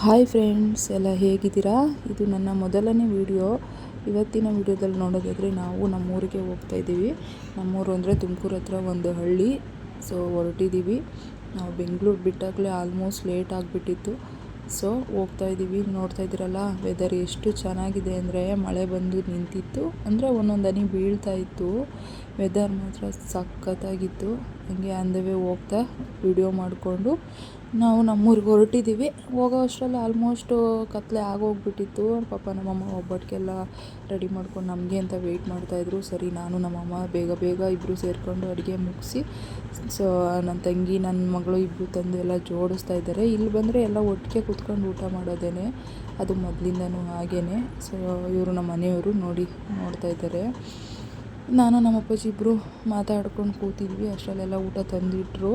Hi friends, ಎಲ್ಲ ಹೇಗಿದ್ದೀರಾ? ಇದು ನನ್ನ ಮೊದಲನೇ ವಿಡಿಯೋ. ಇವತ್ತಿನ ವಿಡಿಯೋದಲ್ಲಿ ನೋಡೋದಾದರೆ ನಾವು ನಮ್ಮೂರಿಗೆ ಹೋಗ್ತಾ ಇದ್ದೀವಿ. ನಮ್ಮೂರು ಅಂದರೆ ತುಮಕೂರು ಹತ್ರ ಒಂದು ಹಳ್ಳಿ. ಸೊ ಹೊರಟಿದ್ದೀವಿ. ನಾವು ಬೆಂಗಳೂರು ಬಿಟ್ಟಾಗಲೇ ಆಲ್ಮೋಸ್ಟ್ ಲೇಟ್ ಆಗಿಬಿಟ್ಟಿತ್ತು. ಸೊ ಹೋಗ್ತಾ ಇದ್ದೀವಿ. ನೋಡ್ತಾ ಇದ್ದೀರಲ್ಲ, ವೆದರ್ ಎಷ್ಟು ಚೆನ್ನಾಗಿದೆ ಅಂದರೆ ಮಳೆ ಬಂದು ನಿಂತಿತ್ತು, ಅಂದರೆ ಒಂದೊಂದು ಹನಿ ಬೀಳ್ತಾ ಇತ್ತು. ವೆದರ್ ಮಾತ್ರ ಸಖತ್ತಾಗಿತ್ತು. ಹಂಗೆ ಆನ್ ದ ವೇ ಹೋಗ್ತಾ ವಿಡಿಯೋ ಮಾಡಿಕೊಂಡು ನಾವು ನಮ್ಮೂರಿಗೆ ಹೊರಟಿದ್ದೀವಿ. ಹೋಗೋ ಅಷ್ಟರಲ್ಲಿ ಆಲ್ಮೋಸ್ಟು ಕತ್ಲೆ ಆಗೋಗ್ಬಿಟ್ಟಿತ್ತು. ಪಾಪ ನಮ್ಮಮ್ಮ ಒಬ್ಬಟ್ಟಿಗೆಲ್ಲ ರೆಡಿ ಮಾಡ್ಕೊಂಡು ನಮಗೆ ಅಂತ ವೆಯ್ಟ್ ಮಾಡ್ತಾಯಿದ್ರು. ಸರಿ, ನಾನು ನಮ್ಮಮ್ಮ ಬೇಗ ಇಬ್ಬರು ಸೇರಿಕೊಂಡು ಅಡುಗೆ ಮುಗಿಸಿ, ಸೊ ನನ್ನ ತಂಗಿ ನನ್ನ ಮಗಳು ಇಬ್ಬರು ತಂದು ಎಲ್ಲ ಜೋಡಿಸ್ತಾ ಇದ್ದಾರೆ. ಇಲ್ಲಿ ಬಂದರೆ ಎಲ್ಲ ಒಟ್ಟಿಗೆ ಕೂತ್ಕೊಂಡು ಊಟ ಮಾಡೋದೇನೆ, ಅದು ಮೊದಲಿಂದನೂ ಹಾಗೇ. ಸೊ ಇವರು ನಮ್ಮ ಮನೆಯವರು ನೋಡ್ತಾ ಇದ್ದಾರೆ. ನಾನು ನಮ್ಮ ಅಪ್ಪಾಜಿ ಇಬ್ಬರು ಮಾತಾಡ್ಕೊಂಡು ಕೂತಿದ್ವಿ. ಅಷ್ಟರಲ್ಲೆಲ್ಲ ಊಟ ತಂದಿಟ್ಟರು.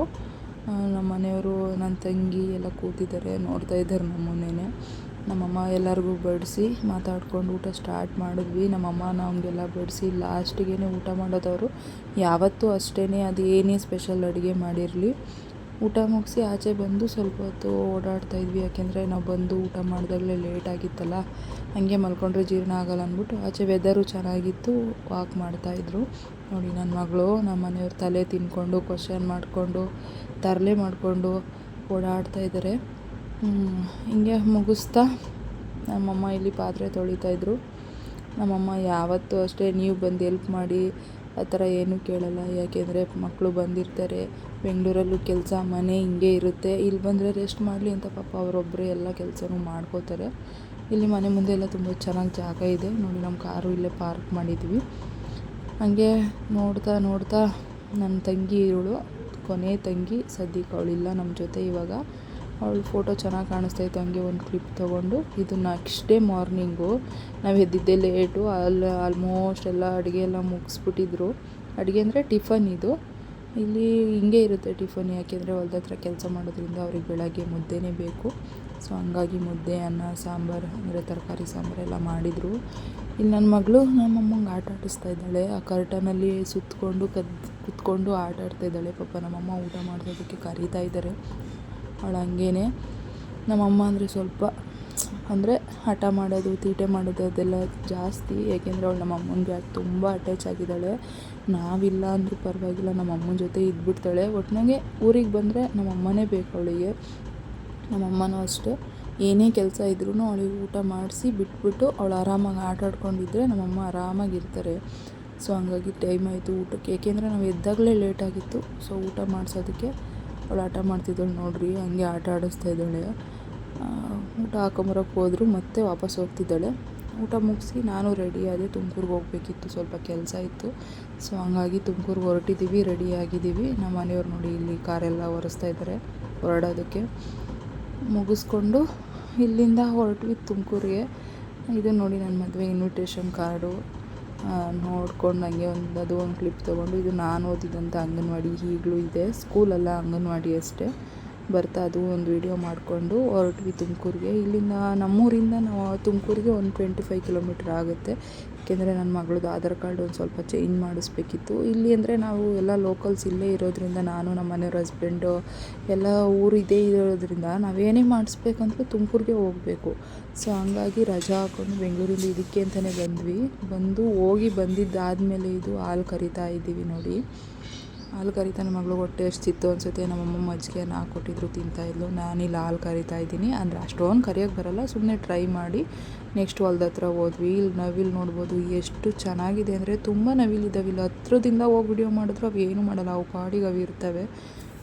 ನಮ್ಮ ಮನೆಯವರು, ನನ್ನ ತಂಗಿ ಎಲ್ಲ ಕೂತಿದ್ದಾರೆ, ನೋಡ್ತಾ ಇದ್ದಾರೆ ನಮ್ಮನ್ನೇ. ನಮ್ಮಮ್ಮ ಎಲ್ಲರಿಗೂ ಬಡಿಸಿ ಮಾತಾಡ್ಕೊಂಡು ಊಟ ಸ್ಟಾರ್ಟ್ ಮಾಡಿದ್ವಿ. ನಮ್ಮಮ್ಮ ನಮಗೆಲ್ಲ ಬಡಿಸಿ ಲಾಸ್ಟಿಗೆ ಊಟ ಮಾಡೋದವರು. ಯಾವತ್ತೂ ಅಷ್ಟೇ, ಅದು ಏನೇ ಸ್ಪೆಷಲ್ ಅಡುಗೆ ಮಾಡಿರಲಿ, ಊಟ ಮುಗಿಸಿ ಆಚೆ ಬಂದು ಸ್ವಲ್ಪ ಹೊತ್ತು ಓಡಾಡ್ತಾಯಿದ್ವಿ. ಯಾಕೆಂದರೆ ನಾವು ಬಂದು ಊಟ ಮಾಡಿದಾಗಲೇ ಲೇಟ್ ಆಗಿತ್ತಲ್ಲ, ಹಾಗೆ ಮಲ್ಕೊಂಡ್ರೆ ಜೀರ್ಣ ಆಗಲ್ಲ ಅಂದ್ಬಿಟ್ಟು ಆಚೆ ವೆದರು ಚೆನ್ನಾಗಿತ್ತು, ವಾಕ್ ಮಾಡ್ತಾಯಿದ್ರು. ನೋಡಿ, ನನ್ನ ಮಗಳು ನಮ್ಮ ಮನೆಯವ್ರ ತಲೆ ತಿನ್ಕೊಂಡು ಕ್ವಶನ್ ಮಾಡಿಕೊಂಡು ತರಲೆ ಮಾಡಿಕೊಂಡು ಓಡಾಡ್ತಾ ಇದ್ದಾರೆ. ಹಿಂಗೆ ಮುಗಿಸ್ತಾ ನಮ್ಮಮ್ಮ ಇಲ್ಲಿ ಪಾತ್ರೆ ತೊಳಿತಾಯಿದ್ರು. ನಮ್ಮಮ್ಮ ಯಾವತ್ತೂ ಅಷ್ಟೇ ನೀವು ಬಂದು ಹೆಲ್ಪ್ ಮಾಡಿ ಆ ಥರ ಏನೂ ಕೇಳಲ್ಲ. ಯಾಕೆಂದರೆ ಮಕ್ಕಳು ಬಂದಿರ್ತಾರೆ, ಬೆಂಗಳೂರಲ್ಲೂ ಕೆಲಸ ಮನೆ ಹಿಂಗೆ ಇರುತ್ತೆ. ಇಲ್ಲಿ ಬಂದರೆ ರೆಸ್ಟ್ ಮಾಡಲಿ ಅಂತ ಪಾಪ ಅವರೊಬ್ಬರೇ ಎಲ್ಲ ಕೆಲಸನೂ ಮಾಡ್ಕೋತಾರೆ. ಇಲ್ಲಿ ಮನೆ ಮುಂದೆ ಎಲ್ಲ ತುಂಬ ಚೆನ್ನಾಗಿ ಜಾಗ ಇದೆ. ನೋಡಿ, ನಮ್ಮ ಕಾರು ಇಲ್ಲೇ ಪಾರ್ಕ್ ಮಾಡಿದ್ವಿ. ಹಾಗೆ ನೋಡ್ತಾ ನನ್ನ ತಂಗಿ ಇವಳು ಕೊನೆ ತಂಗಿ, ಸದ್ಯಕ್ಕೆ ಅವಳಿಲ್ಲ ನಮ್ಮ ಜೊತೆ ಇವಾಗ. ಅವಳು ಫೋಟೋ ಚೆನ್ನಾಗಿ ಕಾಣಿಸ್ತಾಯಿತ್ತು, ಹಂಗೆ ಒಂದು ಕ್ಲಿಪ್ ತೊಗೊಂಡು. ಇದು ನೆಕ್ಸ್ಟ್ ಡೇ ಮಾರ್ನಿಂಗು. ನಾವು ಎದ್ದಿದ್ದೇ ಲೇಟು. ಅಲ್ಲಿ ಆಲ್ಮೋಸ್ಟ್ ಎಲ್ಲ ಅಡುಗೆ ಎಲ್ಲ ಮುಗಿಸ್ಬಿಟ್ಟಿದ್ರು. ಅಡುಗೆ ಅಂದರೆ ಟಿಫನ್ ಇದು. ಇಲ್ಲಿ ಹಿಂಗೆ ಇರುತ್ತೆ ಟಿಫನ್, ಯಾಕೆಂದರೆ ಹೊಲ್ದ ಹತ್ರ ಕೆಲಸ ಮಾಡೋದ್ರಿಂದ ಅವ್ರಿಗೆ ಬೆಳಗ್ಗೆ ಮುದ್ದೆನೇ ಬೇಕು. ಸೊ ಹಂಗಾಗಿ ಮುದ್ದೆ, ಅನ್ನ, ಸಾಂಬಾರು, ಅಂದರೆ ತರಕಾರಿ ಸಾಂಬಾರೆಲ್ಲ ಮಾಡಿದರು. ಇಲ್ಲಿ ನನ್ನ ಮಗಳು ನಮ್ಮಮ್ಮಂಗೆ ಆಟ ಆಡಿಸ್ತಾ ಇದ್ದಾಳೆ. ಆ ಕರ್ಟನಲ್ಲಿ ಕುತ್ಕೊಂಡು ಆಟ ಆಡ್ತಾ ಇದ್ದಾಳೆ. ಪಾಪ ನಮ್ಮಮ್ಮ ಊಟ ಮಾಡಿಸೋದಕ್ಕೆ ಕರೀತಾ ಇದ್ದಾರೆ. ಅವಳು ಹಂಗೇ. ನಮ್ಮಮ್ಮ ಅಂದರೆ ಸ್ವಲ್ಪ ಅಂದರೆ ಹಠ ಮಾಡೋದು, ತೀಟೆ ಮಾಡೋದು ಅದೆಲ್ಲ ಜಾಸ್ತಿ. ಏಕೆಂದರೆ ಅವಳು ನಮ್ಮ ಅಮ್ಮನಿಗೆ ತುಂಬ ಅಟ್ಯಾಚ್ ಆಗಿದ್ದಾಳೆ. ನಾವಿಲ್ಲ ಅಂದರೂ ಪರವಾಗಿಲ್ಲ, ನಮ್ಮ ಅಮ್ಮನ ಜೊತೆ ಇದ್ಬಿಡ್ತಾಳೆ. ಒಟ್ಟಿನಾಗೆ ಊರಿಗೆ ಬಂದರೆ ನಮ್ಮ ಅಮ್ಮನೇ ಬೇಕು ಅವಳಿಗೆ. ನಮ್ಮಮ್ಮನೂ ಅಷ್ಟೇ, ಏನೇ ಕೆಲಸ ಇದ್ರೂ ಅವಳಿಗೆ ಊಟ ಮಾಡಿಸಿ ಬಿಟ್ಬಿಟ್ಟು ಅವಳು ಆರಾಮಾಗಿ ಆಟ ಆಡ್ಕೊಂಡಿದ್ರೆ ನಮ್ಮಮ್ಮ ಆರಾಮಾಗಿರ್ತಾರೆ. ಸೊ ಹಂಗಾಗಿ ಟೈಮ್ ಆಯಿತು ಊಟಕ್ಕೆ. ಏಕೆಂದರೆ ನಾವು ಎದ್ದಾಗಲೇ ಲೇಟಾಗಿತ್ತು. ಸೊ ಊಟ ಮಾಡಿಸೋದಕ್ಕೆ ಅವಳು ಆಟ ಮಾಡ್ತಿದ್ದಾಳೆ. ನೋಡ್ರಿ, ಹಂಗೆ ಆಟ ಆಡಿಸ್ತಾ ಇದ್ದಾಳೆ. ಊಟ ಹಾಕೊಂಬರೋಕ್ಕೆ ಹೋದ್ರು, ಮತ್ತೆ ವಾಪಸ್ ಹೋಗ್ತಿದ್ದಾಳೆ. ಊಟ ಮುಗಿಸಿ ನಾನು ರೆಡಿ ಆದೆ. ತುಮಕೂರಿಗೆ ಹೋಗಬೇಕಿತ್ತು, ಸ್ವಲ್ಪ ಕೆಲಸ ಇತ್ತು. ಸೊ ಹಂಗಾಗಿ ತುಮಕೂರಿಗೆ ಹೊರಟಿದ್ದೀವಿ, ರೆಡಿ ಆಗಿದ್ದೀವಿ. ನಮ್ಮ ಮನೆಯವ್ರು ನೋಡಿ ಇಲ್ಲಿ ಕಾರೆಲ್ಲ ಒರೆಸ್ತಾ ಇದ್ದಾರೆ ಹೊರಡೋದಕ್ಕೆ. ಮುಗಿಸ್ಕೊಂಡು ಇಲ್ಲಿಂದ ಹೊರಟ್ವಿ ತುಮಕೂರಿಗೆ. ಇದು ನೋಡಿ ನನ್ನ ಮದುವೆ ಇನ್ವಿಟೇಷನ್ ಕಾರ್ಡು. ನೋಡ್ಕೊಂಡು ಹಂಗೆ ಒಂದು ಕ್ಲಿಪ್ ತೊಗೊಂಡು, ಇದು ನಾನು ಓದಿದಂಥ ಅಂಗನವಾಡಿ ಈಗಲೂ ಇದೆ, ಸ್ಕೂಲಲ್ಲ ಅಂಗನವಾಡಿ ಅಷ್ಟೇ. ಬರ್ತಾ ಅದು ಒಂದು ವಿಡಿಯೋ ಮಾಡಿಕೊಂಡು ಹೊರಟ್ವಿ ತುಮಕೂರಿಗೆ. ಇಲ್ಲಿಂದ ನಮ್ಮೂರಿಂದ ನಾವು ತುಮಕೂರಿಗೆ ಒಂದು 25 ಕಿಲೋಮೀಟ್ರ್ ಆಗುತ್ತೆ. ಏಕೆಂದರೆ ನನ್ನ ಮಗಳದ್ದು ಆಧಾರ್ ಕಾರ್ಡ್ ಒಂದು ಸ್ವಲ್ಪ ಚೇಂಜ್ ಮಾಡಿಸ್ಬೇಕಿತ್ತು. ಇಲ್ಲಿ ಅಂದರೆ ನಾವು ಎಲ್ಲ ಲೋಕಲ್ಸ್ ಇಲ್ಲೇ ಇರೋದ್ರಿಂದ, ನಾನು ನಮ್ಮ ಮನೆಯವ್ರ ಹಸ್ಬೆಂಡು ಎಲ್ಲ ಊರು ಇದೇ ಇರೋದ್ರಿಂದ ನಾವೇನೇ ಮಾಡಿಸ್ಬೇಕಂದ್ರೂ ತುಮಕೂರಿಗೆ ಹೋಗಬೇಕು. ಸೊ ಹಂಗಾಗಿ ರಜಾ ಹಾಕ್ಕೊಂಡು ಬೆಂಗಳೂರಿಂದ ಇದಕ್ಕೆ ಅಂತಲೇ ಹೋಗಿ ಬಂದಿದ್ದಾದಮೇಲೆ ಇದು ಹಾಲು ಕರಿತಾ ಇದ್ದೀವಿ. ನೋಡಿ, ಹಾಲು ಕರಿತಾ ನನ್ನ ಮಗಳು ಹೊಟ್ಟೆ ಎಷ್ಟಿತ್ತು ಅನಿಸುತ್ತೆ. ನಮ್ಮಮ್ಮ ಮಜ್ಜಿಗೆನ ಹಾಕ್ಕೊಟ್ಟಿದ್ರು, ತಿಂತಾಯಿದ್ಲು. ನಾನಿಲ್ಲಿ ಹಾಲು ಕರಿತಾ ಇದ್ದೀನಿ. ಅಂದರೆ ಅಷ್ಟೊಂದು ಕರಿಯೋಕ್ಕೆ ಬರೋಲ್ಲ, ಸುಮ್ಮನೆ ಟ್ರೈ ಮಾಡಿ. ನೆಕ್ಸ್ಟ್ ಹೊಲ್ದ ಹತ್ರ ಹೋದ್ವಿ. ಇಲ್ಲಿ ನವಿಲು ನೋಡ್ಬೋದು ಎಷ್ಟು ಚೆನ್ನಾಗಿದೆ ಅಂದರೆ, ತುಂಬ ನವಿಲಿದ್ದಾವೆ. ಇಲ್ಲಿ ಹತ್ರದಿಂದ ಹೋಗಿ ವಿಡಿಯೋ ಮಾಡಿದ್ರು ಅವು ಏನೂ ಮಾಡಲ್ಲ, ಅವು ಪಾಡಿಗೆ ಅವು ಇರ್ತವೆ.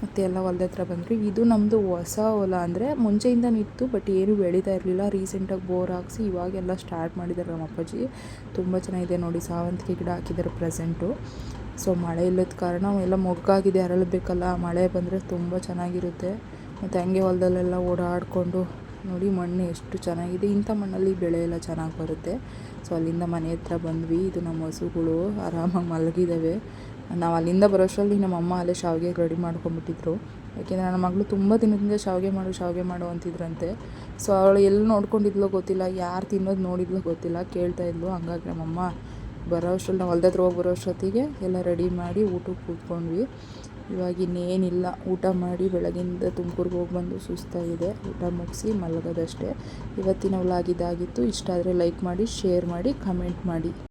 ಮತ್ತು ಎಲ್ಲ ಹೊಲ್ದ ಹತ್ರ ಬಂದ್ವಿ. ಇದು ನಮ್ಮದು ಹೊಸ ಹೊಲ, ಅಂದರೆ ಮುಂಚೆಯಿಂದನೂ ಇತ್ತು, ಬಟ್ ಏನೂ ಬೆಳೀತಾ ಇರಲಿಲ್ಲ. ರೀಸೆಂಟಾಗಿ ಬೋರ್ ಹಾಕ್ಸಿ ಇವಾಗೆಲ್ಲ ಸ್ಟಾರ್ಟ್ ಮಾಡಿದ್ದಾರೆ ನಮ್ಮ ಅಪ್ಪಾಜಿ. ತುಂಬ ಚೆನ್ನಾಗಿದೆ ನೋಡಿ, ಸಾವಂತಿಗೆ ಗಿಡ ಹಾಕಿದ್ದಾರೆ ಪ್ರೆಸೆಂಟು. ಸೊ ಮಳೆ ಇಲ್ಲದ ಕಾರಣ ಎಲ್ಲ ಮೊಗ್ಗಾಗಿದೆ, ಅರಳಬೇಕಲ್ಲ. ಮಳೆ ಬಂದರೆ ತುಂಬ ಚೆನ್ನಾಗಿರುತ್ತೆ. ಮತ್ತು ಹಂಗೆ ಹೊಲದಲ್ಲೆಲ್ಲ ಓಡಾಡಿಕೊಂಡು ನೋಡಿ, ಮಣ್ಣು ಎಷ್ಟು ಚೆನ್ನಾಗಿದೆ. ಇಂಥ ಮಣ್ಣಲ್ಲಿ ಬೆಳೆ ಎಲ್ಲ ಚೆನ್ನಾಗಿ ಬರುತ್ತೆ. ಸೊ ಅಲ್ಲಿಂದ ಮನೆ ಹತ್ರ ಬಂದ್ವಿ. ಇದು ನಮ್ಮ ಹಸುಗಳು ಆರಾಮಾಗಿ ಮಲಗಿದ್ದಾವೆ. ನಾವು ಅಲ್ಲಿಂದ ಬರೋಷ್ಟರಲ್ಲಿ ನಮ್ಮಮ್ಮ ಅಲ್ಲೇ ಶಾವಿಗೆ ರೆಡಿ ಮಾಡ್ಕೊಂಬಿಟ್ಟಿದ್ರು. ಯಾಕೆಂದರೆ ನನ್ನ ಮಗಳು ತುಂಬ ದಿನದಿಂದ ಶಾವಿಗೆ ಮಾಡು ಅಂತಿದ್ರಂತೆ. ಸೊ ಅವಳು ಎಲ್ಲಿ ನೋಡ್ಕೊಂಡಿದ್ಲೋ ಗೊತ್ತಿಲ್ಲ, ಯಾರು ತಿನ್ನೋದು ನೋಡಿದ್ಲೋ ಗೊತ್ತಿಲ್ಲ, ಕೇಳ್ತಾಯಿದ್ಲು. ಹಂಗಾಗಿ ನಮ್ಮಮ್ಮ ನಾವು ಹೊಲ್ದ ಹತ್ರ ಹೋಗಿ ಬರೋಷ್ಟೊತ್ತಿಗೆ ಎಲ್ಲ ರೆಡಿ ಮಾಡಿ ಊಟಕ್ಕೆ ಕೂತ್ಕೊಂಡ್ವಿ. ಇವಾಗ ಇನ್ನೇನಿಲ್ಲ, ಊಟ ಮಾಡಿ ಬೆಳಗಿಂದ ತುಮಕೂರಿಗೆ ಹೋಗಿ ಬಂದು ಸುಸ್ತಾಗಿದೆ. ಊಟ ಮುಗಿಸಿ ಮಲಗೋದಷ್ಟೇ. ಇವತ್ತಿನ ವ್ಲಾಗ್ ಇದಾಗಿತ್ತು. ಇಷ್ಟ ಆದರೆ ಲೈಕ್ ಮಾಡಿ, ಶೇರ್ ಮಾಡಿ, ಕಮೆಂಟ್ ಮಾಡಿ.